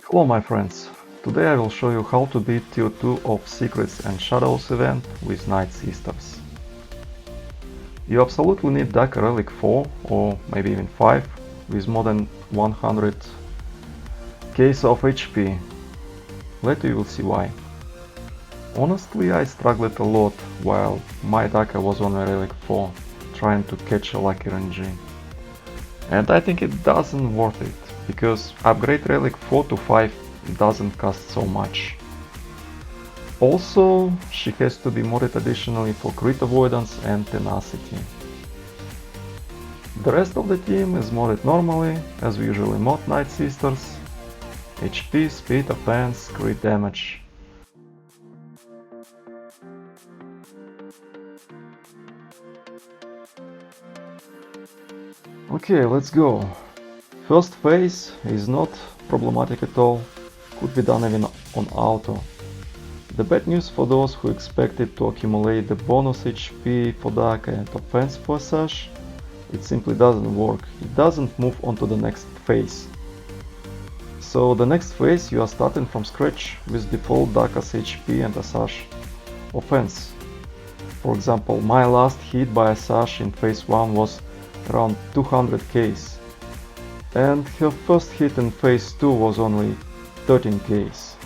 Hello my friends, today I will show you how to beat Tier 2 of Secrets and Shadows event with NightSisters. You absolutely need Daka Relic 4 or maybe even 5 with more than 100 Ks of HP. Later you will see why. Honestly, I struggled a lot while my Daka was on a Relic 4 trying to catch a lucky RNG. And I think it doesn't worth it, because upgrade Relic 4 to 5 doesn't cost so much. Also, she has to be modded additionally for crit avoidance and tenacity. The rest of the team is modded normally, as we usually mod NightSisters: HP, speed, offense, crit damage. Okay, let's go. First phase is not problematic at all, could be done even on auto. The bad news for those who expected to accumulate the bonus HP for Daka and offense for Sash, it simply doesn't work, it doesn't move on to the next phase. So the next phase you are starting from scratch with default Daka's HP and Asash offense. For example, my last hit by Asash in phase 1 was around 200 Ks, and her first hit in phase 2 was only 13 Ks.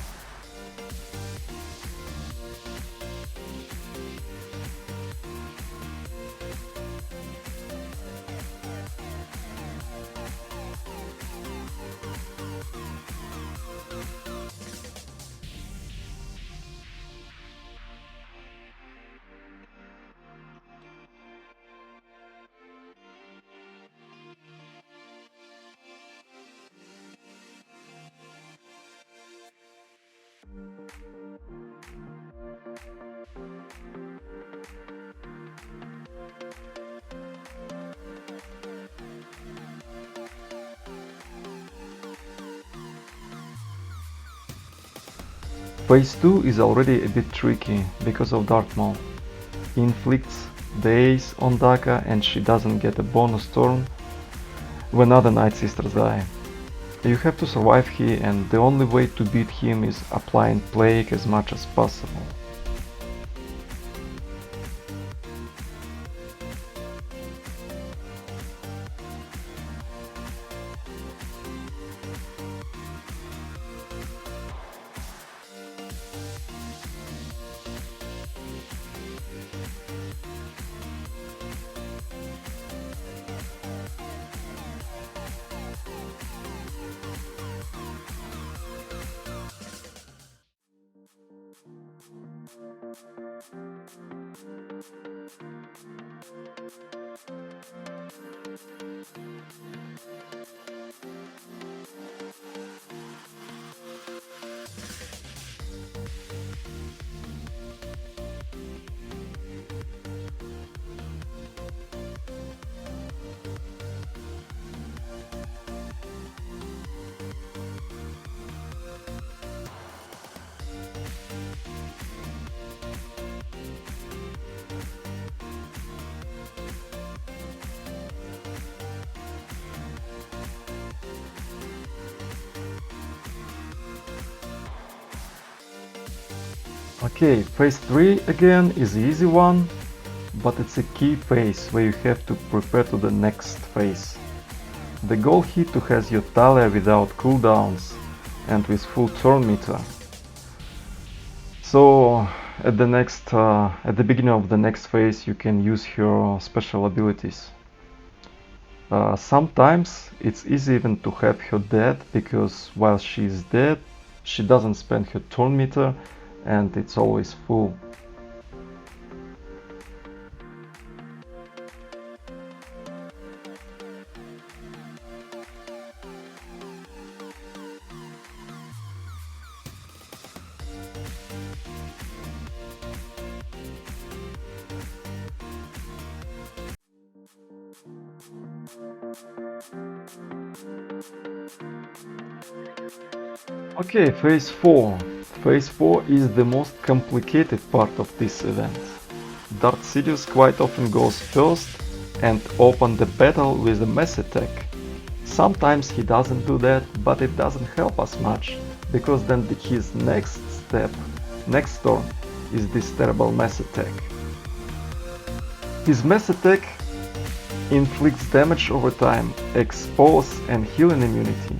Phase 2 is already a bit tricky because of Dartmouth. He inflicts the Ace on Daka and she doesn't get a bonus turn when other NightSisters die. You have to survive here, and the only way to beat him is applying Plague as much as possible. Okay, phase 3 again is the easy one, but it's a key phase where you have to prepare to the next phase. The goal here to have your Talia without cooldowns and with full turn meter. So at the beginning of the next phase you can use her special abilities. Sometimes it's easy even to have her dead, because while she is dead she doesn't spend her turn meter and it's always full. Okay, phase 4. Phase 4 is the most complicated part of this event. Darth Sidious quite often goes first and open the battle with a mass attack. Sometimes he doesn't do that, but it doesn't help us much, because then his next turn is this terrible mass attack. His mass attack inflicts damage over time, expose and healing immunity.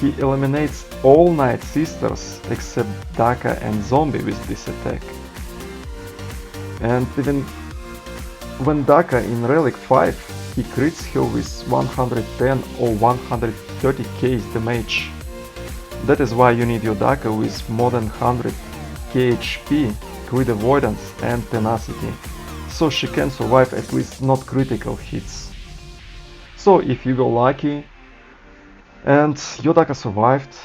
He eliminates all NightSisters except Daka and Zombie with this attack. And even when Daka in Relic 5, he crits her with 110 or 130 k damage. That is why you need your Daka with more than 100 k HP, crit avoidance and tenacity, so she can survive at least not critical hits. So if you go lucky and your Daka survived,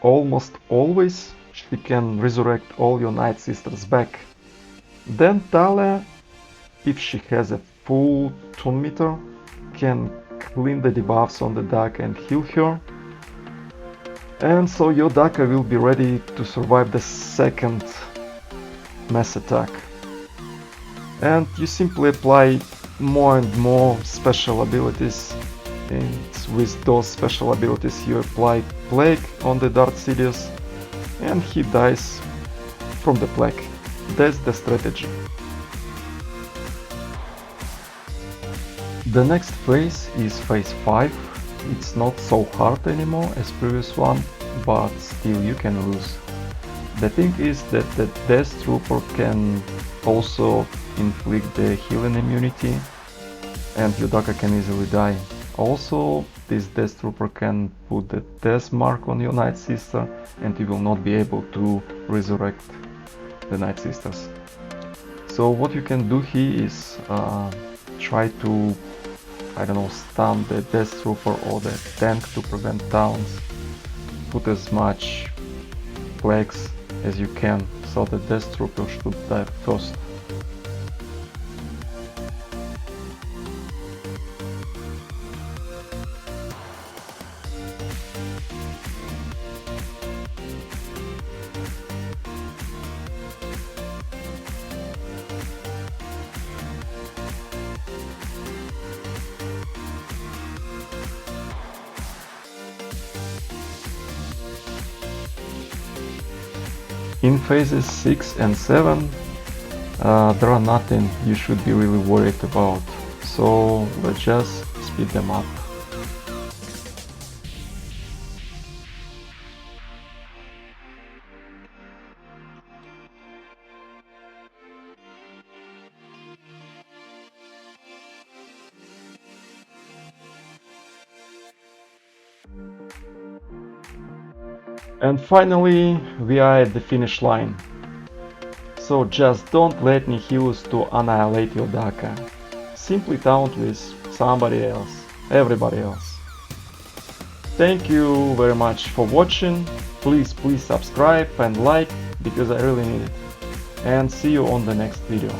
almost always she can resurrect all your NightSisters back. Then Talia, if she has a full tune meter, can clean the debuffs on the Daka and heal her. And so your Daka will be ready to survive the second mass attack. And you simply apply more and more special abilities, and with those special abilities you apply Plague on the Darth Sidious and he dies from the Plague. That's the strategy. The next phase is Phase 5. It's not so hard anymore as previous one, but still you can lose. The thing is that the Death Trooper can also inflict the healing immunity and your Daka can easily die. Also, this Death Trooper can put the death mark on your NightSister and you will not be able to resurrect the NightSisters. So what you can do here is try to, I don't know, stun the Death Trooper or the tank to prevent downs. Put as much plagues as you can, so the Death Trooper should die first. In phases 6 and 7 there are nothing you should be really worried about, so let's just speed them up. And finally, we are at the finish line. So just don't let Nihilus to annihilate your Daka. Simply taunt with somebody else, everybody else. Thank you very much for watching. Please subscribe and like, because I really need it. And see you on the next video.